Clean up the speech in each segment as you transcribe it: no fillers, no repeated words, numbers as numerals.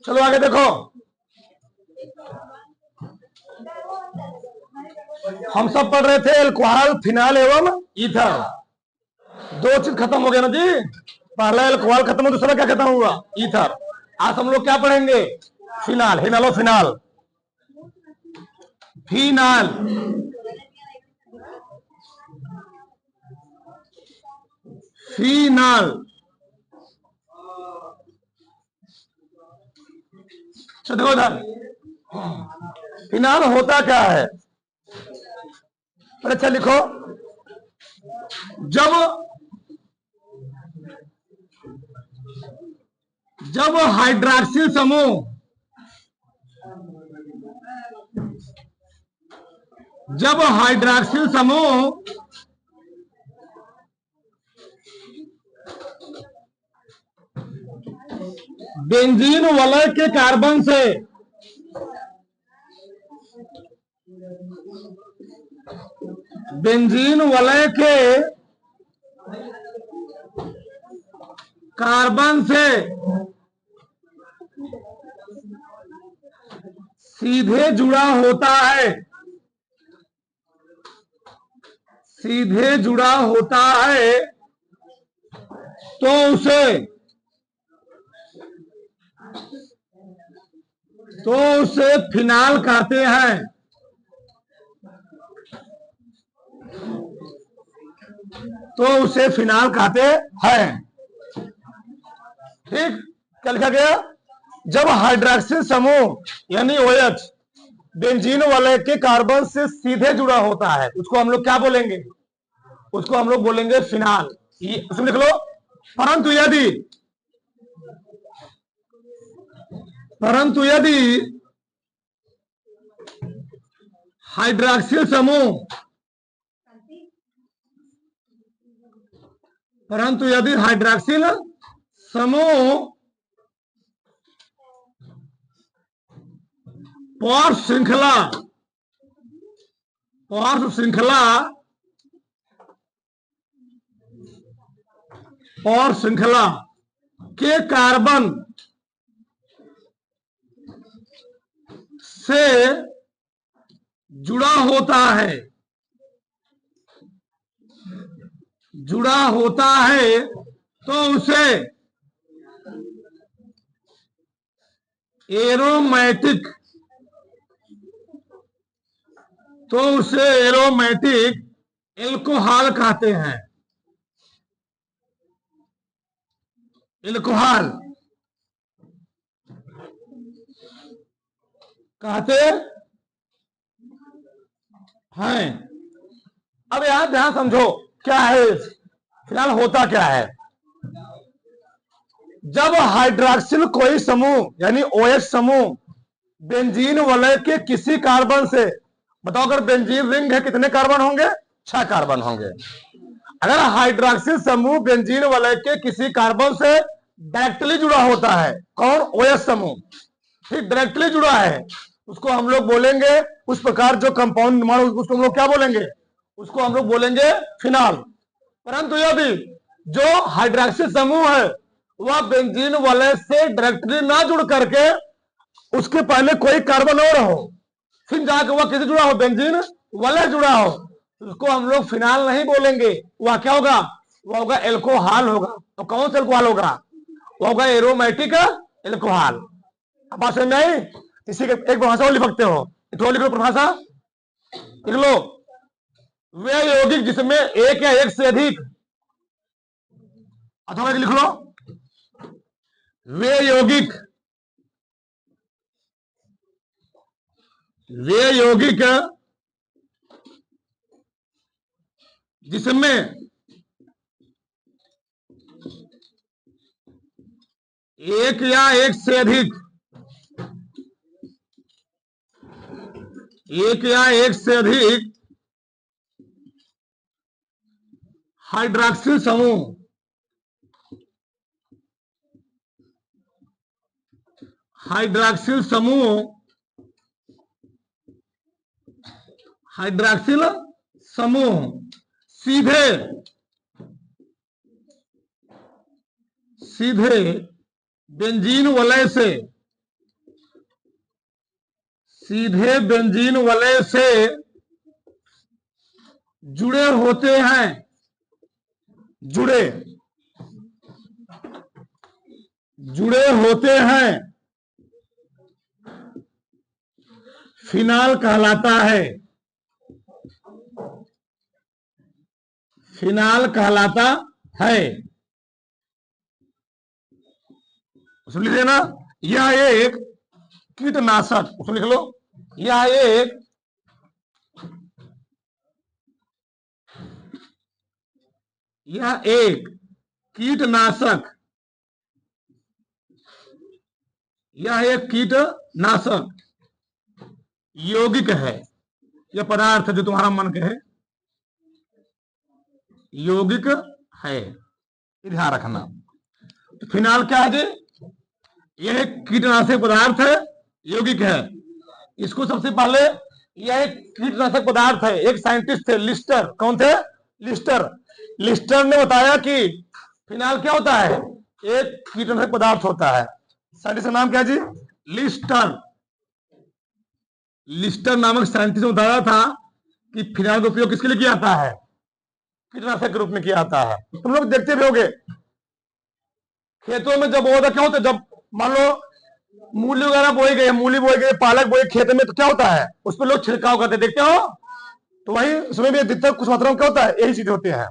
चलो आगे देखो। हम सब पढ़ रहे थे एल्कोहल, फिनाल एवं ईथर। दो चीज खत्म हो गया ना जी। पहला एल्कोहल खत्म हो, दूसरा क्या खत्म हुआ? ईथर। आज हम लोग क्या पढ़ेंगे? फिनाल। हिनालो फिनाल। फिनाल। फिनाल। देखो इधर, फिनाल होता क्या है? अच्छा लिखो। जब जब हाइड्रॉक्सिल समूह जब हाइड्रॉक्सिल समूह बेंजीन वलय के कार्बन से बेंजीन वलय के कार्बन से सीधे जुड़ा होता है, सीधे जुड़ा होता है, तो उसे फिनाल कहते हैं। तो उसे फिनाल कहते हैं। ठीक, क्या लिखा गया? जब हाइड्रॉक्सिल समूह यानी OH बेंजीन वलय के कार्बन से सीधे जुड़ा होता है, उसको हम लोग क्या बोलेंगे? उसको हम लोग बोलेंगे फिनाल। इसमें लिख लो। परंतु यदि हाइड्रॉक्सिल समूह पॉर श्रृंखला के कार्बन से जुड़ा होता है, तो उसे एरोमेटिक एल्कोहल कहते हैं। एल्कोहल कहते हैं। अब यहां ध्यान समझो, क्या है फिलहाल होता क्या है? जब हाइड्रॉक्सिल कोई समूह यानी OH समूह बेंजीन वलय के किसी कार्बन से, बताओ अगर बेंजीन रिंग है कितने कार्बन होंगे? 6 कार्बन होंगे। अगर हाइड्रॉक्सिल समूह बेंजीन वलय के किसी कार्बन से डायरेक्टली जुड़ा होता है, कौन? OH समूह। ठीक, डायरेक्टली जुड़ा है, उसको हम लोग बोलेंगे, उस प्रकार जो कंपाउंड निर्माण उसको हम लोग क्या बोलेंगे? उसको हम लोग बोलेंगे फिनाल। परंतु यदि जो हाइड्रॉक्सिल समूह है वह बेंजीन वलय से डायरेक्टली ना जुड़ करके उसके पहले कोई कार्बन और हो, फिर जाकर वह किसे जुड़ा हो? बेंजीन वलय जुड़ा हो, उसको हम लोग फिनाल नहीं बोलेंगे। वह क्या होगा? वह होगा एल्कोहल होगा। तो कौन सा एल्कोहल होगा? वह होगा एरोमेटिक एल्कोहल। अब बात समझ में आई? इसी के एक परिभाषा और लिख सकते हो, तो लिख लो परिभाषा, लिख लो। वे यौगिक जिसमें एक या एक से अधिक, अथवा लिख लो, वे यौगिक जिसमें एक या एक से अधिक हाइड्रॉक्सिल समूह सीधे बेंजीन वलय से सीधे बेंजीन वलय से जुड़े होते हैं, जुड़े होते हैं, फिनाल कहलाता है, फिनाल कहलाता है। उसमें लिख देना, यह एक कीटनाशक, उसमें लिख लो, यह एक कीटनाशक, यह एक कीटनाशक यौगिक है। यह पदार्थ जो तुम्हारा मन कहे यौगिक है, ध्यान रखना। तो फिनाल क्या है जी? यह एक कीटनाशक पदार्थ है, यौगिक है। इसको सबसे पहले, यह एक कीटनाशक पदार्थ है, एक साइंटिस्ट थे लिस्टर। कौन थे? लिस्टर। लिस्टर ने बताया कि फिनाल क्या होता है? एक कीटनाशक पदार्थ होता है। साइंटिस्ट का नाम क्या जी? लिस्टर। लिस्टर नामक साइंटिस्ट ने बताया था कि फिनाल का उपयोग किसके लिए किया जाता है? कीटनाशक के रूप में किया जाता है। तुम लोग देखते भी होगे खेतों में जब होता क्या होता है, जब मान लो मूली वगैरह बोई गई, मूली बोई गई, पालक बोई खेत में, तो क्या होता है? उस पर लोग छिड़काव करते, देखते हो? तो वही उसमें भी अधिकतर कुछ मात्रा में क्या होता है? यही चीजें होती है,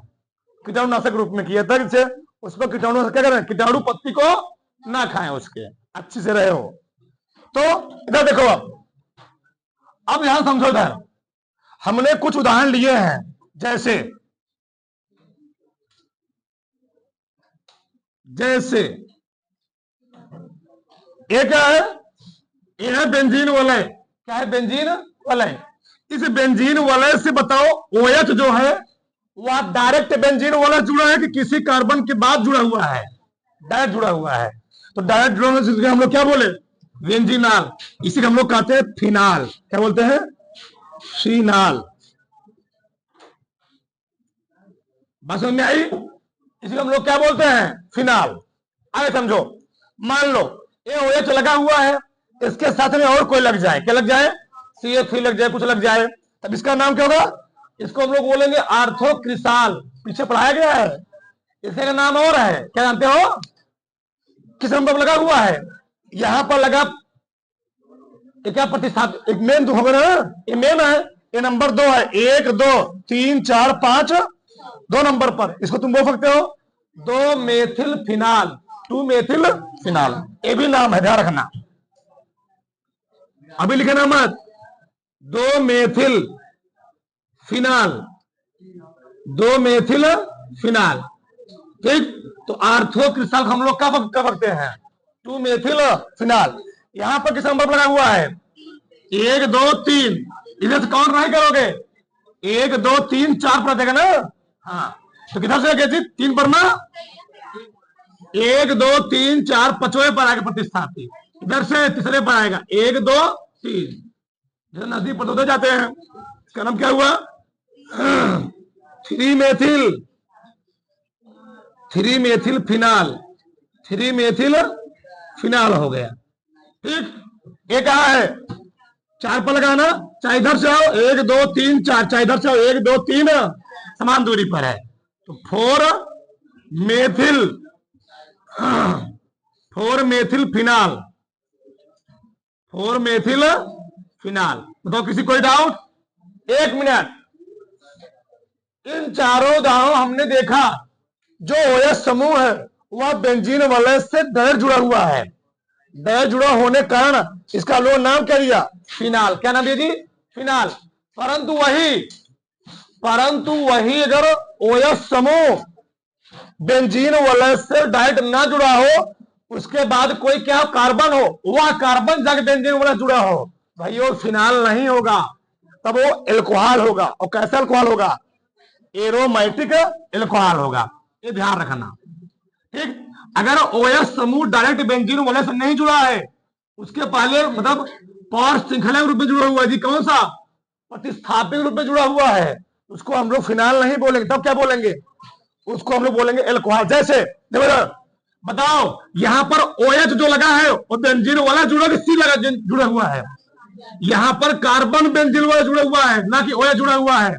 कीटाणुनाशक रूप में किया था, जिससे उस पर कीटाणु क्या करें? कीटाणु पत्ती को ना खाएं, उसके अच्छे से रहे हो। तो इधर देखो, अब यहां समझो, इधर हमने कुछ उदाहरण लिए हैं, जैसे ये क्या है? ये है बेंजीन वलय। क्या है? बेंजीन वलय। इस बेंजीन वलय से बताओ OH जो है वह डायरेक्ट बेंजीन वलय जुड़ा है कि किसी कार्बन के बाद जुड़ा हुआ है? डायरेक्ट जुड़ा हुआ है। तो डायरेक्ट जुड़ा हुआ से हम लोग क्या बोले? बेंजीनाल। इसी को हम लोग कहते हैं फिनाल। क्या बोलते हैं? फिनाल। बात समझ में आई? इसी को हम लोग क्या बोलते हैं? फिनाल। आगे समझो, मान लो ये OH लगा हुआ है, इसके साथ में और कोई लग जाए, क्या लग जाए? CH3 लग जाए, कुछ लग जाए, तब इसका नाम क्या होगा? इसको हम लोग बोलेंगे आर्थोक्रिसाल। पीछे पढ़ाया गया है, इसका नाम और है, क्या जानते हो? किस नंबर पर लगा हुआ है? यहां पर लगा, क्या प्रतिस्थापित? एक मेन तो होगा ना, ये मेन है, ये नंबर 2 है। 1 2 3 4 5, 2 नंबर पर इसको तुम बोल सकते हो 2 मेथिल फिनाल, 2 मेथिल फिनाल। ये भी नाम है, ध्यान रखना, अभी लिखना मत। 2 मेथिल फिनाल, 2 मेथिल फिनाल, ठीक। तो आर्थोक्रिसाल हम लोग क्या कर सकते हैं? 2 मेथिल फिनाल। यहां पर किस नंबर पर लगा हुआ है? 1 2 3, इधर से काउंट नहीं करोगे, 1 2 3 4 पर देगा ना। हाँ, तो किधर से गए? 3 पर ना, 1 2 3 4 5वें पर आएगा प्रतिस्थापित, इधर से तीसरे पर आएगा 1 2 3, जैसे नजदीक पर होते जाते हैं। इसका नाम क्या हुआ? 3 methyl, 3 methyl phenol, 3 methyl phenol हो गया, ठीक। ये कहा है? 4 पर लगाना, चाहे इधर से आओ, 1 2 3 4, चाहे इधर से आओ, 1 2 3, समान दूरी पर है, तो 4 methyl, 4 methyl phenol, 4 methyl phenol. बताओ किसी कोई डाउट? 1 मिनट। इन चारों उदाहरणों हमने देखा जो OH समूह है वह बेंजीन वलय से डायरेक्ट जुड़ा हुआ है। डायरेक्ट जुड़ा होने कारण इसका लोग नाम क्या दिया? फिनाल। क्या नाम दिया जी? फिनाल। परंतु वही अगर OH समूह बेंजीन वलय से डायरेक्ट ना जुड़ा हो, उसके बाद कोई क्या कार्बन हो, वह कार्बन जाके बेंजीन वलय जुड़ा हो, भाई वो फिनाल नहीं होगा, तब वो एल्कोहल होगा। और कैसा एल्कोहल होगा? एरोमेटिक एल्कोहल होगा। ये ध्यान रखना, ठीक। अगर OH समूह डायरेक्ट बेंजीन वलय से नहीं जुड़ा है, उसके पहले मतलब पॉर श्रृंखला के रूप में जुड़ा हुआ है जी, कौन सा? प्रतिस्थापित रूप में जुड़ा हुआ है, उसको हम लोग फिनाल नहीं बोलेंगे, तब क्या बोलेंगे? उसको हम लोग बोलेंगे एल्कोहल। जैसे बताओ, यहां पर OH जो लगा है वो बेंजीन वलय जुड़ा, C लगा जुड़ा हुआ है, यहां पर कार्बन बेंजीन वाला जुड़ा हुआ है, ना कि OH जुड़ा हुआ है।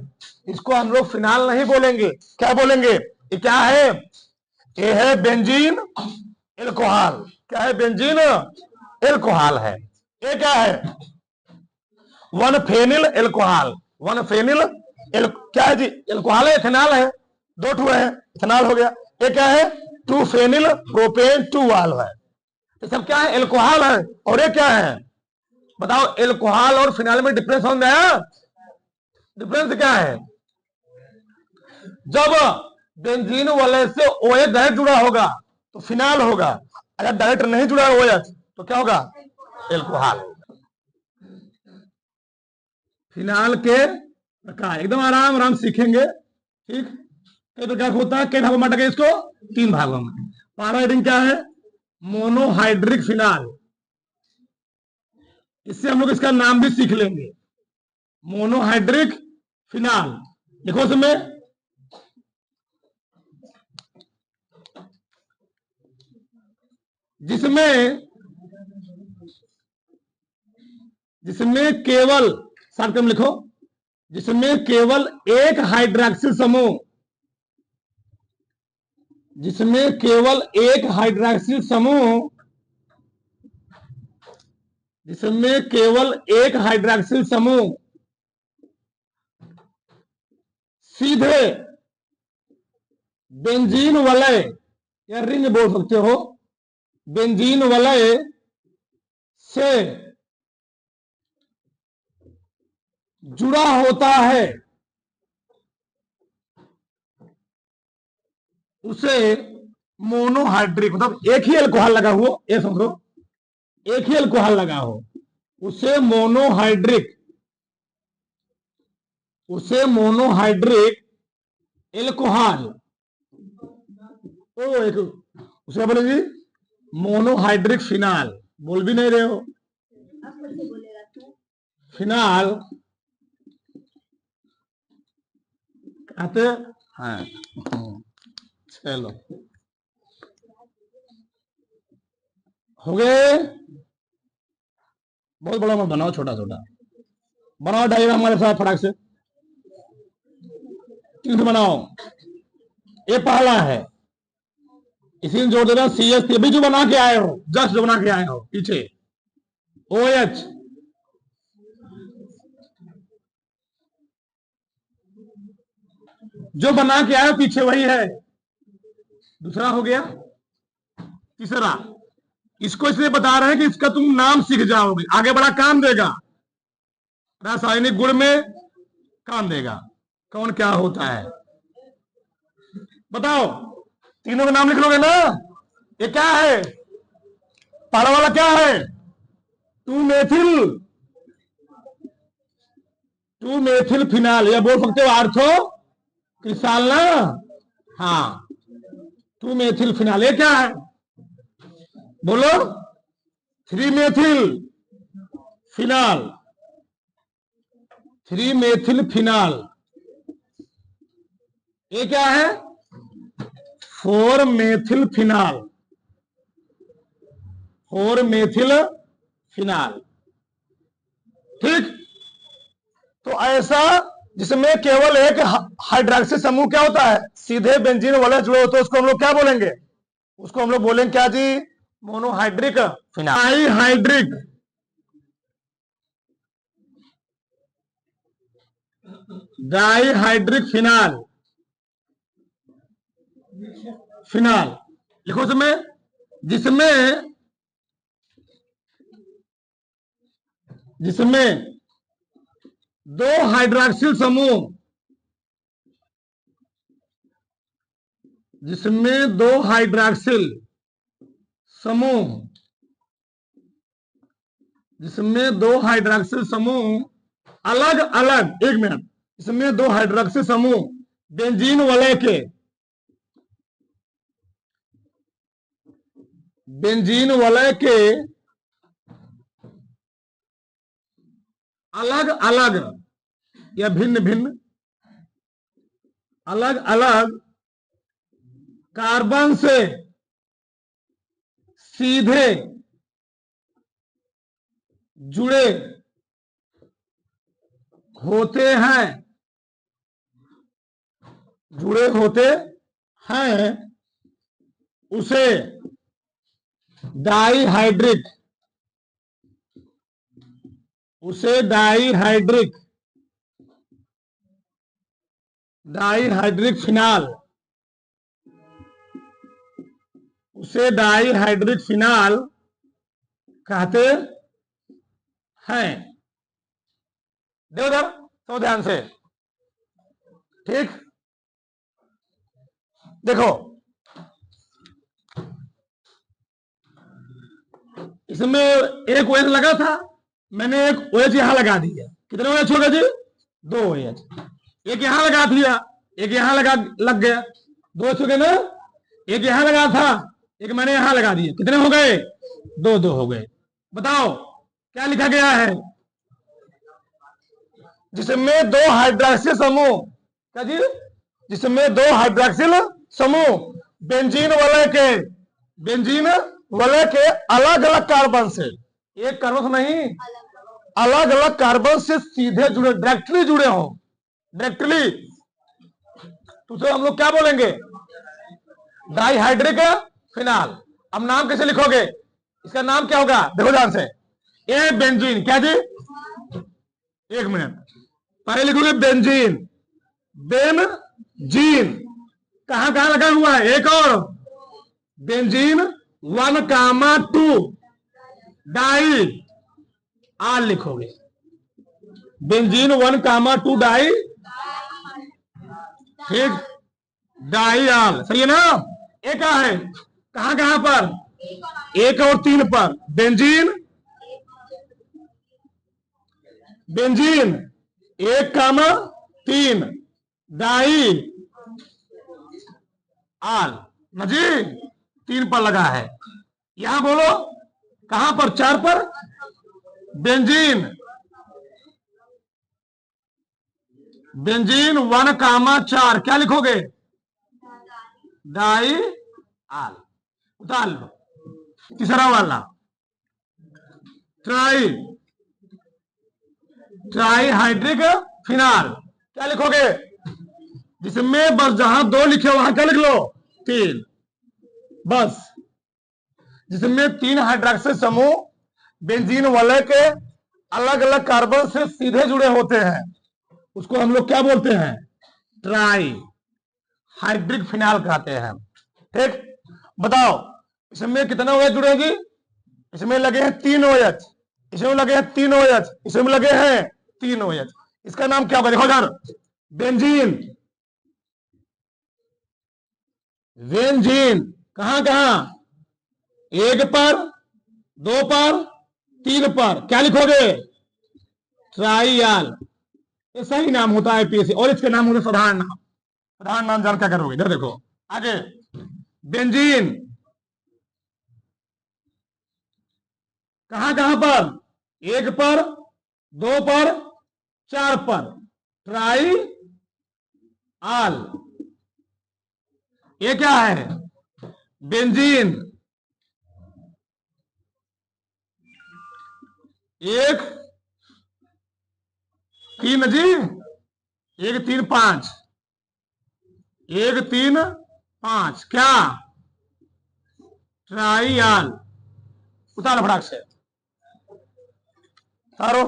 इसको हम लोग फिनाल नहीं बोलेंगे, क्या बोलेंगे? ये क्या है? ये है बेंजीन एल्कोहल। क्या है? बेंजीन एल्कोहल है। ये क्या है? One phenyl alcohol. One phenyl क्या है जी? एल्कोहल है, इथेनॉल है, दो ठू है, इथेनॉल हो गया। ये क्या है? टू फेनिल प्रोपेन टू वाल्व है। ये सब क्या है? एल्कोहल है। और ये क्या है? बताओ, एल्कोहल और फिनाल में डिफरेंस हो गया? डिफरेंस क्या है? जब बेंजीन वाले से OH डायरेक्ट जुड़ा होगा तो फिनाल होगा, अगर डायरेक्ट नहीं जुड़ा OH तो क्या होगा? एल्कोहल। फिनाल के प्रकार एकदम आराम आराम सीखेंगे, ठीक। कई प्रकार होता है, कई भागों में बांटा इसको, 3 भागों में। पहला हेडिंग क्या है? Monohydric phenol. इससे हम लोग इसका नाम भी सीख लेंगे, मोनोहाइड्रिक फिनाल। देखो इसमें जिसमें केवल, शॉर्ट में लिखो, जिसमें केवल एक हाइड्रोक्सिल समूह, जिसमें केवल एक हाइड्रोक्सिल समूह, जिसमें केवल एक हाइड्रोक्सिल समूह सीधे बेंजीन वलय या रिंग बोल सकते हो, बेंजीन वलय से जुड़ा होता है, उसे मोनोहाइड्रिक, मतलब एक ही अल्कोहल लगा हो, ये समझो, एक ही अल्कोहल लगा हो, उसे मोनोहाइड्रिक, उसे मोनोहाइड्रिक एल्कोहल, तो एक उसे बोले जी मोनोहाइड्रिक फिनाल। बोल भी नहीं रहे हो, फिनाल कहते हैं। चलो हो गए। बहुत बड़ा मत बनाओ, छोटा छोटा बनाओ डायग्राम हमारे साथ फटाक से, तीन बनाओ। ये पहला है, इसी में जोड़ देना CH, अभी जो बना के आए हो, जस्ट जो बना के आए हो पीछे, OH, जो बना के आए हो पीछे वही है। दूसरा हो गया। तीसरा, इसको इसलिए बता रहे हैं कि इसका तुम नाम सीख जाओगे, आगे बड़ा काम देगा, रासायनिक गुण में काम देगा, कौन क्या होता है। बताओ, तीनों का नाम लिख लोगे ना? ये क्या है? पहला वाला क्या है? 2 मेथिल, 2 मेथिल फिनाल, या बोल सकते हो आर्थो क्रिस्टाल ना। हाँ, 2 मेथिल फिनाल। ये क्या है? बोलो। 3 मेथिल फिनाल, 3 मेथिल फिनाल। ये क्या है? 4 मेथिल फिनाल, 4 मेथिल फिनाल, ठीक। तो ऐसा जिसमें केवल एक हाइड्रोक्सिल समूह क्या होता है? सीधे बेंजीन वाले जुड़े होते हैं, उसको हम लोग क्या बोलेंगे? उसको हम लोग बोलेंगे क्या जी? Monohydric phenol. Dihydric, dihydric phenol, phenol लिखो इसमें, जिसमें जिसमें 2 हाइड्रोक्सिल समूह, जिसमें 2 हाइड्रोक्सिल समूह, जिसमें 2 हाइड्रोक्सिल समूह अलग अलग, 1 मिनट, इसमें 2 हाइड्रोक्सिल समूह बेंजीन वलय के, बेंजीन वलय के अलग अलग या भिन्न भिन्न, अलग अलग कार्बन से सीधे जुड़े होते हैं, जुड़े होते हैं, उसे डाईहाइड्रिक, उसे डाईहाइड्रिक, डाईहाइड्रिक फिनाल, उसे डाईहाइड्रिक फिनाल कहते हैं। देखो इधर तो ध्यान से, ठीक। देखो इसमें एक OH लगा था, मैंने एक OH यहां लगा दिया। कितने OH हो गए जी? 2 OH। एक यहां लगा दिया, एक यहां लग गया, 2 OH हो गए ना। एक यहां लगा था, एक मैंने यहां लगा दिया। कितने हो गए? 2 हो गए। बताओ क्या लिखा गया है? जिसमें 2 हाइड्रोक्सिल समूह, क्या जी? जिसमें 2 हाइड्रोक्सिल समूह बेंजीन वलय के अलग अलग कार्बन से, एक कार्बन से नहीं, अलग अलग कार्बन से सीधे जुड़े, डायरेक्टली जुड़े हो, डायरेक्टली, तो उसे हम लोग क्या बोलेंगे? Dihydric phenol. अब नाम कैसे लिखोगे? इसका नाम क्या होगा? देखो ध्यान से, ए बेंजीन, क्या जी? एक मिनट, पहले लिखोगे बेंजीन, बेंजीन कहां कहां लगा हुआ है? एक और बेंजीन 1,2 डाई आल लिखोगे, बेंजीन 1,2 डाई, ठीक, डाई आल, सही है ना। एक क्या है? कहां कहां पर? 1 और 3 पर। बेंजीन 1,3 डाई आल ना जी, 3 पर लगा है। यहां बोलो कहां पर? 4 पर। बेंजीन 1,4 क्या लिखोगे? डाई आल। उतार लो। तीसरा वाला ट्राईहाइड्रिक फिनाल, क्या लिखोगे? जिसमें बस जहां 2 लिखे वहां क्या लिख लो? 3, बस। जिसमें 3 हाइड्रोक्सिल समूह बेंजीन वलय के अलग अलग कार्बन से सीधे जुड़े होते हैं, उसको हम लोग क्या बोलते हैं? ट्राई हाइड्रिक फिनाल कहते हैं, ठीक। बताओ इसमें कितना OH जुड़ेगी? इसमें लगे हैं 3 OH, इसमें लगे हैं 3 OH, इसमें लगे हैं 3 OH। इसका नाम क्या होगा? देखो इधर, बेंजीन, बेंजीन कहां कहां? 1 पर, 2 पर, 3 पर, क्या लिखोगे? ट्राईआल। ये सही नाम होता है पीएससी, और इसके नाम होते साधारण नाम। साधारण नाम जान क्या करोगे? इधर देखो आगे, बेंजीन कहां कहां पर? 1 पर, 2 पर, 4 पर, ट्राई आल। ये क्या है? बेंजीन 1,3 जी, 1,3,5, 1,3,5 क्या? ट्राईआल। उतारो फटाक से, उतारो।